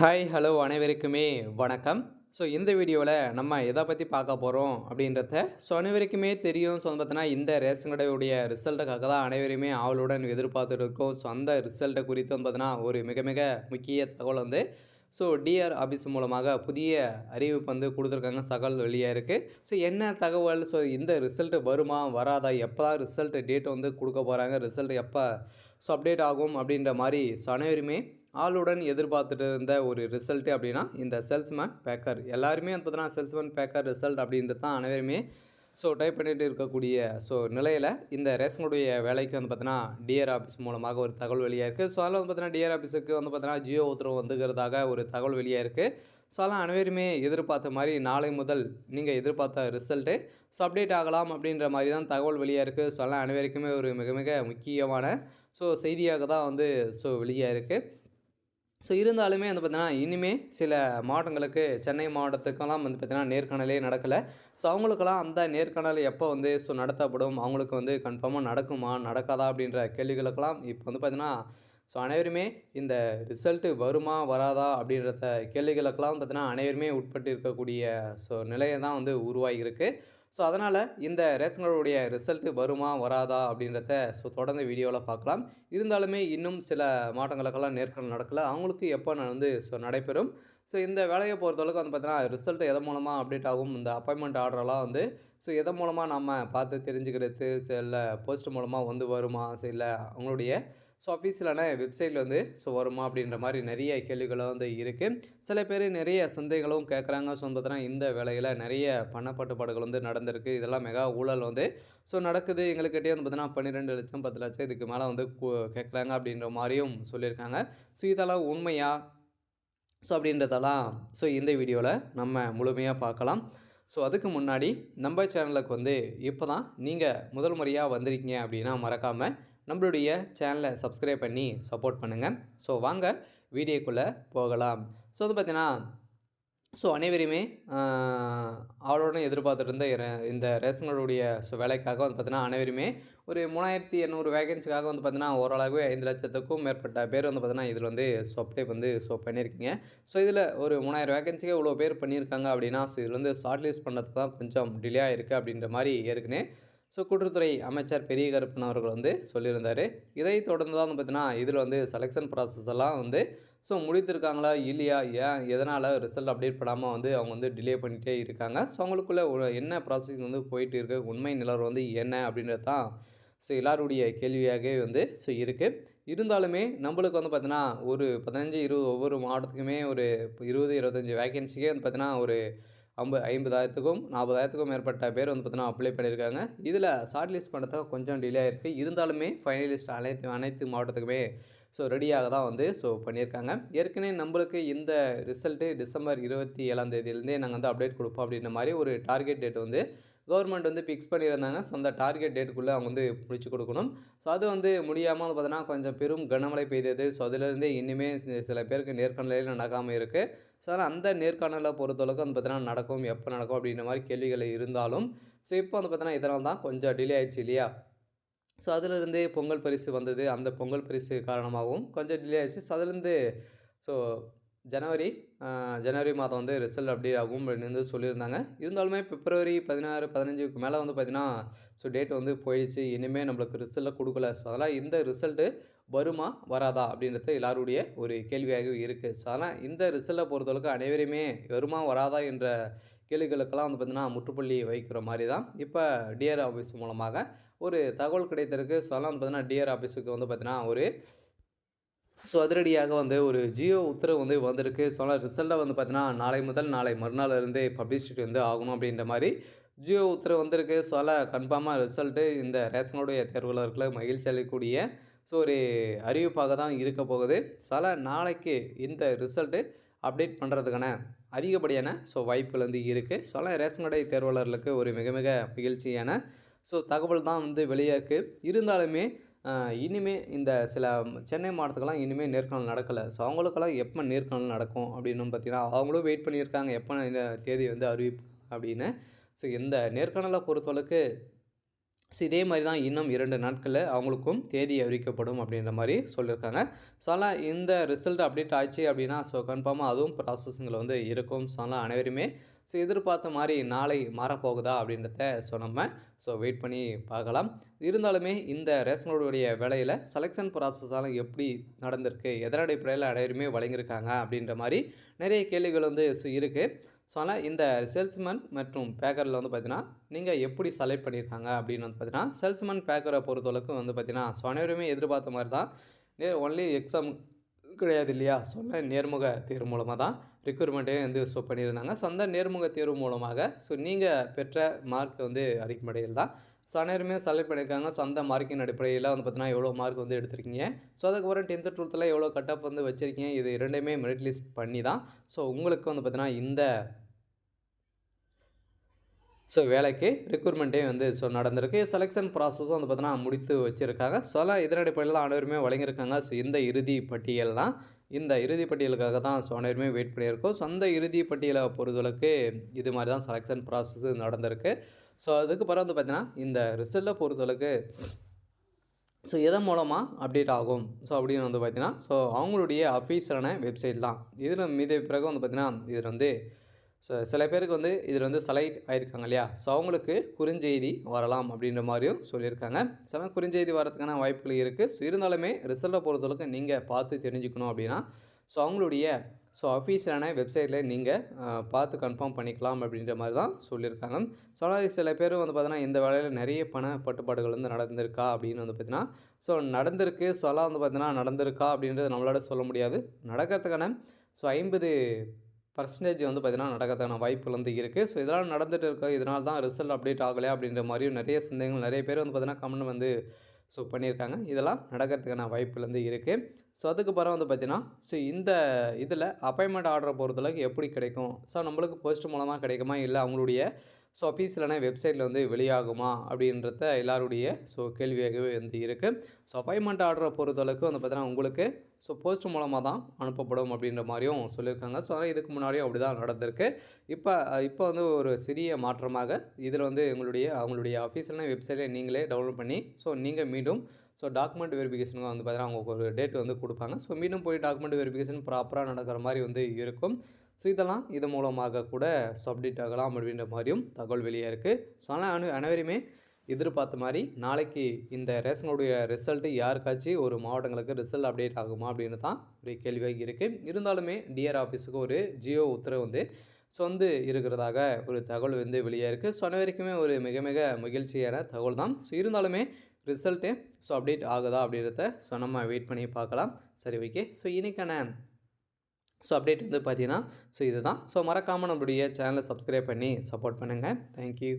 Hi hello அனைவருக்குமே வணக்கம். இந்த வீடியோவில் நம்ம எதை பற்றி பார்க்க போகிறோம் அப்படின்றத அனைவருக்குமே தெரியும். பார்த்தீங்கன்னா இந்த ரேஷன் கடையுடைய ரிசல்ட்டுக்காக தான் அனைவருமே ஆவலுடன் எதிர்பார்த்துட்டு இருக்கோம். அந்த ரிசல்ட்டை குறித்து பார்த்தீங்கன்னா ஒரு மிக மிக முக்கிய தகவல் டிஆர் ஆஃபீஸ் மூலமாக புதிய அறிவிப்பு கொடுத்துருக்காங்க. தகவல் வெளியாக இருக்குது. என்ன தகவல்? இந்த ரிசல்ட் வருமா வராதா, எப்போ தான் ரிசல்ட் டேட் கொடுக்க போகிறாங்க, ரிசல்ட் எப்போ அப்டேட் ஆகும் அப்படின்ற மாதிரி அனைவருமே ஆளுடன் எதிர்பார்த்துட்டு இருந்த ஒரு ரிசல்ட்டு அப்படின்னா இந்த சேல்ஸ்மேன் பேக்கர் எல்லாருமே பார்த்தீங்கன்னா சேல்ஸ்மேன் பேக்கர் ரிசல்ட் அப்படின்றது தான் அனைவருமே டைப் பண்ணிட்டு இருக்கக்கூடிய நிலையில் இந்த ரேஷனுடைய வேலைக்கு பார்த்தீங்கன்னா டிஆர் ஆஃபீஸ் மூலமாக ஒரு தகவல் வெளியாக இருக்குது. அதில் பார்த்தீங்கன்னா டிஆர் ஆஃபீஸுக்கு பார்த்தீங்கன்னா ஜியோ உத்தரவு வந்துக்கிறதாக ஒரு தகவல் வெளியாக இருக்குது. அதெல்லாம் அனைவருமே எதிர்பார்த்த மாதிரி நாளை முதல் நீங்கள் எதிர்பார்த்த ரிசல்ட்டு அப்டேட் ஆகலாம் அப்படின்ற மாதிரி தான் தகவல் வெளியாக இருக்குது. அதெல்லாம் அனைவருக்குமே ஒரு மிக மிக முக்கியமான செய்தியாக தான் வெளியாக இருக்குது. இருந்தாலுமே பார்த்தீங்கன்னா, இனிமே சில மாவட்டங்களுக்கு சென்னை மாவட்டத்துக்கெல்லாம் பார்த்தீங்கன்னா, நேர்காணலே நடக்கலை. அவங்களுக்கெல்லாம் அந்த நேர்காணல் எப்போ நடத்தப்படும்? அவங்களுக்கு கன்ஃபார்மாக நடக்குமா? நடக்காதா? அப்படின்ற கேள்விகளுக்கெல்லாம் இப்போ பார்த்தீங்கன்னா, அனைவருமே இந்த ரிசல்ட்டு வருமா? வராதா? அப்படின்றத கேள்விகளுக்கெல்லாம் பார்த்தீங்கன்னா, அனைவருமே உட்பட்டு இருக்கக்கூடிய நிலையை தான் உருவாகியிருக்கு. அதனால் இந்த ரேஷன் கார்டுடைய ரிசல்ட்டு வருமா வராதா அப்படின்றத தொடர்ந்து வீடியோவில் பார்க்கலாம். இருந்தாலுமே இன்னும் சில மாவட்டங்களுக்கெல்லாம் நேர்காணல் நடக்கலை. அவங்களுக்கு எப்போ நடைபெறும். இந்த வேலையை பொறுத்தளவுக்கு பார்த்தீங்கன்னா ரிசல்ட் எதன் மூலமாக அப்டேட் ஆகும், இந்த அப்பாயின்மெண்ட் ஆர்டரெல்லாம் எதன் மூலமாக நம்ம பார்த்து தெரிஞ்சுக்கிறது, இல்லை போஸ்ட் மூலமாக வருமா, இல்லை அவங்களுடைய அஃபீஷியலான வெப்சைட்டில் வருமா அப்படின்ற மாதிரி நிறைய கேள்விகளும் இருக்குது. சில பேர் நிறைய சந்தேகங்களும் கேட்குறாங்க. பார்த்தீங்கன்னா இந்த வேலையில் நிறைய பணப்பட்டுப்பாடுகள் நடந்திருக்கு. இதெல்லாம் மெகா ஊழல் நடக்குது. எங்களுக்கிட்டே பார்த்தீங்கன்னா 12 லட்சம் 10 லட்சம் இதுக்கு மேலே கேட்குறாங்க அப்படின்ற மாதிரியும் சொல்லியிருக்காங்க. இதெல்லாம் உண்மையா அப்படின்றதெல்லாம் இந்த வீடியோவில் நம்ம முழுமையாக பார்க்கலாம். அதுக்கு முன்னாடி நம்ம சேனலுக்கு இப்போ தான் நீங்கள் முதல் முறையாக வந்திருக்கீங்க அப்படின்னா மறக்காமல் நம்மளுடைய சேனலை சப்ஸ்கிரைப் பண்ணி சப்போர்ட் பண்ணுங்கள். வாங்க வீடியோக்குள்ளே போகலாம். பார்த்தீங்கன்னா அனைவருமே அவளுடன் எதிர்பார்த்துட்டு இருந்த இந்த ரேஷன் கார்டுடைய வேலைக்காக பார்த்தீங்கன்னா அனைவருமே ஒரு 3800 வேகன்சிக்காக பார்த்தீங்கன்னா ஓரளவு 5 லட்சத்துக்கும் மேற்பட்ட பேர் பார்த்தீங்கன்னா இதில் அப்ளை பண்ணியிருக்கீங்க. இதில் ஒரு 3000 வேகன்சிக்கு இவ்வளோ பேர் பண்ணியிருக்காங்க அப்படின்னா இதில் ஷார்ட் லிஸ்ட் பண்ணுறதுக்கு தான் கொஞ்சம் டிலே ஆகிருக்கு அப்படின்ற மாதிரி ஏற்கனவே கூட்டுறவுத்துறை அமைச்சர் பெரிய கருப்பன் அவர்கள் சொல்லியிருந்தார். இதை தொடர்ந்து தான் பார்த்தீங்கன்னா இதில் செலெக்ஷன் ப்ராசஸ் எல்லாம் முடித்திருக்காங்களா இல்லையா, ஏன் எதனால் ரிசல்ட் அப்டேட் பண்ணாமல் அவங்க டிலே பண்ணிகிட்டே இருக்காங்க. அவங்களுக்குள்ள என்ன ப்ராசஸிங் போயிட்டு இருக்குது, உண்மை நிலவரம் என்ன அப்படின்றது தான் எல்லாருடைய கேள்வியாகவே இருக்குது. இருந்தாலுமே நம்மளுக்கு பார்த்தீங்கன்னா ஒரு 15 20 ஒவ்வொரு மாவட்டத்துக்குமே ஒரு 20 25 வேகன்சிக்கே பார்த்தீங்கன்னா ஒரு 50,000த்துக்கும் 40,000த்துக்கும் மேற்பட்ட பேர் பார்த்தீங்கன்னா அப்ளை பண்ணியிருக்காங்க. இதில் ஷார்ட் லிஸ்ட் பண்ணுறதுக்கு கொஞ்சம் டிலே ஆகிருக்கு. இருந்தாலுமே ஃபைனலிஸ்ட் அனைத்து மாவட்டத்துக்குமே ரெடியாக தான் பண்ணியிருக்காங்க. ஏற்கனவே நம்மளுக்கு இந்த ரிசல்ட்டு டிசம்பர் 27ஆம் தேதியிலேருந்தே நாங்கள் அப்டேட் கொடுப்போம் அப்படின்ற மாதிரி ஒரு டார்கெட் டேட் கவர்மெண்ட் ஃபிக்ஸ் பண்ணியிருந்தாங்க. அந்த டார்கெட் டேட்டுக்குள்ளே அவங்க முடிச்சு கொடுக்கணும். அது முடியாமல் பார்த்தீங்கன்னா கொஞ்சம் பெரும் கனமழை பெய்தது. அதிலிருந்தே இன்னுமே சில பேருக்கு நேர்காணலே நடக்காமல் இருக்குது. அதனால் அந்த நேர்காணலை பொறுத்தளவுக்கு பார்த்தீங்கன்னா நடக்கும், எப்போ நடக்கும் அப்படின்ற மாதிரி கேள்விகள் இருந்தாலும் இப்போ பார்த்தீங்கன்னா இதனால் தான் கொஞ்சம் டிலே ஆயிடுச்சு இல்லையா. அதிலிருந்தே பொங்கல் பரிசு வந்தது. அந்த பொங்கல் பரிசு காரணமாகவும் கொஞ்சம் டிலே ஆயிடுச்சு. அதிலேருந்து ஸோ ஜனவரி மாதம் ரிசல்ட் அப்டேட் ஆகும் அப்படின்னு சொல்லியிருந்தாங்க. இருந்தாலுமே பிப்ரவரி 16 15க்கு மேலே பார்த்தீங்கன்னா டேட் போயிடுச்சு. இனிமேல் நம்மளுக்கு ரிசல்ட்டை கொடுக்கல. அதனால் இந்த ரிசல்ட்டு வருமா வராதா அப்படின்றது எல்லாருடைய ஒரு கேள்வியாக இருக்குது. அதனால் இந்த ரிசல்ட்டை பொறுத்தளவுக்கு அனைவருமே வருமா வராதா என்ற கேள்விகளுக்கெல்லாம் பார்த்தீங்கன்னா முற்றுப்புள்ளி வைக்கிற மாதிரி தான் இப்போ டிஆர் ஆஃபீஸ் மூலமாக ஒரு தகவல் கிடைத்திருக்கு. அதெல்லாம் பார்த்தீங்கன்னா டிஆர் ஆஃபீஸுக்கு பார்த்தீங்கன்னா ஒரு அதிரடியாக ஒரு ஜியோ உத்தரவு வந்திருக்கு. அதனால் ரிசல்ட்டை பார்த்தீங்கன்னா நாளை முதல் நாளை மறுநாள் இருந்தே பப்ளிசிட்டி ஆகணும் அப்படின்ற மாதிரி ஜியோ உத்தரவு வந்திருக்கு. அதனால் கன்ஃபார்மாக ரிசல்ட்டு இந்த ரேஷன் கார்டுடைய தேர்வாளர்களை மகிழ்ச்சி அளிக்கக்கூடிய ஒரு அறிவிப்பாக தான் இருக்க போகுது. நாளைக்கு இந்த ரிசல்ட்டு அப்டேட் பண்ணுறதுக்கான அதிகப்படியான வாய்ப்புகள் இருக்குது. அதனால் ரேஷன் கடை தேர்வாளர்களுக்கு ஒரு மிக மிக மகிழ்ச்சியான தகவல் தான் வெளியே இருக்குது. இருந்தாலுமே இனிமே இந்த சில சென்னை மாவட்டத்துக்கெல்லாம் இனிமேல் நேர்காணல் நடக்கலை. அவங்களுக்கெல்லாம் எப்போ நேர்காணல் நடக்கும் அப்படின்னு பார்த்தீங்கன்னா அவங்களும் வெயிட் பண்ணியிருக்காங்க எப்போ இந்த தேதி அறிவிப்பு அப்படின்னு. இந்த நேர்காணலை பொறுத்தளவுக்கு ஸோ இதே மாரி தான் இன்னும் 2 நாட்கள்ல அவங்களுக்கும் தேதி அறிவிக்கப்படும் அப்படின்ற மாரி சொல்லியிருக்காங்க. ஸோ அதனால் இந்த ரிசல்ட் அப்டேட் ஆச்சு அப்படின்னா, ஸோ கன்ஃபார்மா அதுவும் ப்ராசஸிங்கில வந்து இருக்கும். ஸோ அதனால் அனைவருமே எதிர்பார்த்த மாரி நாளை மாறப்போகுதா அப்படின்றத வெயிட் பண்ணி பார்க்கலாம். இருந்தாலுமே இந்த ரேஷன் கார்டுடைய வேலையில செலக்ஷன் ப்ராசஸால எப்படி நடந்திருக்கு? எதன் அடிப்படையில அனைவருமே வழங்கியிருக்காங்க? அப்படின்ற மாரி நெறைய கேள்விகள் வந்து இருக்கு. ஸோ அதனால் இந்த சேல்ஸ்மேன் மற்றும் பேக்கரில் வந்து பார்த்தீங்கன்னா, நீங்க எப்படி செலக்ட் பண்ணியிருக்காங்க அப்படின்னு வந்து பார்த்தீங்கன்னா, சேல்ஸ்மேன் பேக்கரை பொறுத்தளவுக்கு வந்து பார்த்தீங்கன்னா, ஸோ அனைவருமே எதிர்பார்த்த மாரி தான். ஒன்லி எக்ஸாம் கிடையாது இல்லையா? நேர்முக தேர்வு மூலமா தான் ரெக்ரூட்மெண்ட்டே வந்து பண்ணியிருந்தாங்க. ஸோ அந்த நேர்முக தேர்வு மூலமாக நீங்க பெற்ற மார்க் வந்து அடிப்படையில் தான் அனைவருமே செலக்ட் பண்ணியிருக்காங்க. ஸோ அந்த மார்க்கின் அடிப்படையில வந்து பார்த்தீங்கன்னா, எவ்வளோ மார்க் வந்து எடுத்திருக்கீங்க. ஸோ அதுக்கப்புறம் 10த், 12த்தில் எவ்வளோ கட் ஆஃப் வந்து வச்சிருக்கீங்க. இது 2மே மெரிட் லிஸ்ட் பண்ணி தான் உங்களுக்கு வந்து பார்த்தீங்கன்னா, இந்த வேலைக்கு ரெக்ரூட்மெண்ட்டே வந்து நடந்திருக்கு. செலக்ஷன் ப்ராசஸும் வந்து பார்த்தீங்கன்னா முடித்து வச்சிருக்காங்க. அதெல்லாம் இதன் அடிப்படையில தான் அனைவருமே வழங்கியிருக்காங்க. இந்த இறுதி பட்டியல் தான். இந்த இறுதி பட்டியலுக்காக தான் அனைவருமே வெயிட் பண்ணியிருக்கோம். அந்த இறுதி பட்டியலை பொறுத்தளவுக்கு இது மாரி தான் செலக்ஷன் ப்ராசஸ் நடந்திருக்கு. அதுக்கு பிறகு வந்து பார்த்தீங்கன்னா, இந்த ரிசல்ட்ட பொறுத்தளவுக்கு எதன் மூலமா அப்டேட் ஆகும்? அப்படின்னு வந்து பார்த்தீங்கன்னா, அவங்களுடைய அஃபீஷியலான வெப்சைட் தான். இதில மீதி பிறகு வந்து பார்த்தீங்கன்னா, இதில வந்து சில பேருக்கு வந்து இதில் வந்து செலக்ட் ஆயிருக்காங்க இல்லையா? அவங்களுக்கு குறுஞ்செய்தி வரலாம் அப்படின்ற மாரியும் சொல்லியிருக்காங்க. சில குறுஞ்செய்தி வரதுக்கான வாய்ப்புகள் இருக்குது. இருந்தாலுமே ரிசல்ட்டை பொறுத்தளவுக்கு நீங்கள் பார்த்து தெரிஞ்சுக்கணும் அப்படின்னா, அவங்களுடைய அஃபீஷியலான வெப்சைட்டில் நீங்கள் பார்த்து கன்ஃபார்ம் பண்ணிக்கலாம் அப்படின்ற மாரி தான் சொல்லியிருக்காங்க. ஆனால் சில பேர் வந்து பார்த்தீங்கன்னா, இந்த வேலையில் நிறைய பண பட்டுப்பாடுகள் வந்து நடந்திருக்கா அப்படின்னு வந்து பார்த்தீங்கன்னா, நடந்திருக்கு. அதெல்லாம் வந்து பார்த்தீங்கன்னா நடந்திருக்கா அப்படின்றது நம்மளால சொல்ல முடியாது. நடக்கிறதுக்கான 50% வந்து பார்த்தீங்கன்னா நடக்கிறதுக்கான வாய்ப்புகள் வந்து இருக்குது. இதெல்லாம் நடந்துட்டு இருக்கு. இதனால தான் ரிசல்ட் அப்டேட் ஆகலையா அப்படின்ற மாரியும் நிறைய சந்தேகங்கள் நிறைய பேர் வந்து பார்த்தீங்கன்னா கமெண்ட் வந்து பண்ணியிருக்காங்க. இதெல்லாம் நடக்கிறதுக்கான வாய்ப்புகள் வந்து இருக்குது. அதுக்கு பிறகு வந்து பார்த்தீங்கன்னா, இந்த இதில் அப்பாயின்மெண்ட் ஆர்டரை பொறுத்தளவுக்கு எப்படி கிடைக்கும்? நம்மளுக்கு போஸ்ட் மூலமா கிடைக்குமா? இல்ல அவங்களுடைய அஃபீஷியலான வெப்சைட்டில் வந்து வெளியாகுமா? அப்படின்றத எல்லாருடைய கேள்வியாகவே வந்து இருக்குது. அப்பாயின்மெண்ட் ஆர்டரை பொறுத்தளவுக்கு வந்து பார்த்தீங்கன்னா, உங்களுக்கு போஸ்ட் மூலமா தான் அனுப்பப்படும் அப்படின்ற மாரியும் சொல்லியிருக்காங்க. அதான் இதுக்கு முன்னாடியும் அப்படி தான் நடந்திருக்கு. இப்போ வந்து ஒரு சிறிய மாற்றமாக இதில் வந்து அவங்களுடைய அஃபீஷியலான வெப்சைட்டை நீங்களே டவுன்லோட் பண்ணி நீங்க மீண்டும் டாக்குமெண்ட் வெரிஃபிகேஷனுக்கு வந்து பார்த்தீங்கன்னா, அவங்களுக்கு ஒரு டேட் வந்து குடுப்பாங்க. மீண்டும் போய் டாக்குமெண்ட் வெரிஃபிகேஷன் ப்ராப்பரா நடக்கிற மாரி வந்து இருக்கும். இதெல்லாம் இது மூலமாக கூட அப்டேட் ஆகலாம் அப்படின்ற மாரியும் தகவல் வெளியா இருக்கு. அதனால அனைவருமே எதிர்பார்த்த மாரி நாளைக்கு இந்த ரேஷன் கார்டுடைய ரிசல்ட் யாருக்காச்சும் ஒரு மாவட்டங்களுக்கு ரிசல்ட் அப்டேட் ஆகுமா அப்படின்னு தான் ஒரு கேள்வியாக இருக்கு. இருந்தாலுமே டிஆர் ஆஃபீஸுக்கு ஒரு ஜியோ உத்தரவு வந்து இருக்கிறதாக ஒரு தகவல் வந்து வெளியா இருக்கு. அனைவருக்குமே ஒரு மிக மிக மகிழ்ச்சியான தகவல் தான். இருந்தாலுமே ரிசல்ட்டு அப்டேட் ஆகுதா அப்படின்றத நம்ம வெயிட் பண்ணி பார்க்கலாம். சரி, ஓகே. இன்னைக்கான அப்டேட் வந்து பார்த்தீங்கன்னா இதுதான். மறக்காம நம்மளுடைய சேனலை சப்ஸ்கிரைப் பண்ணி சப்போர்ட் பண்ணுங்க. Thank you.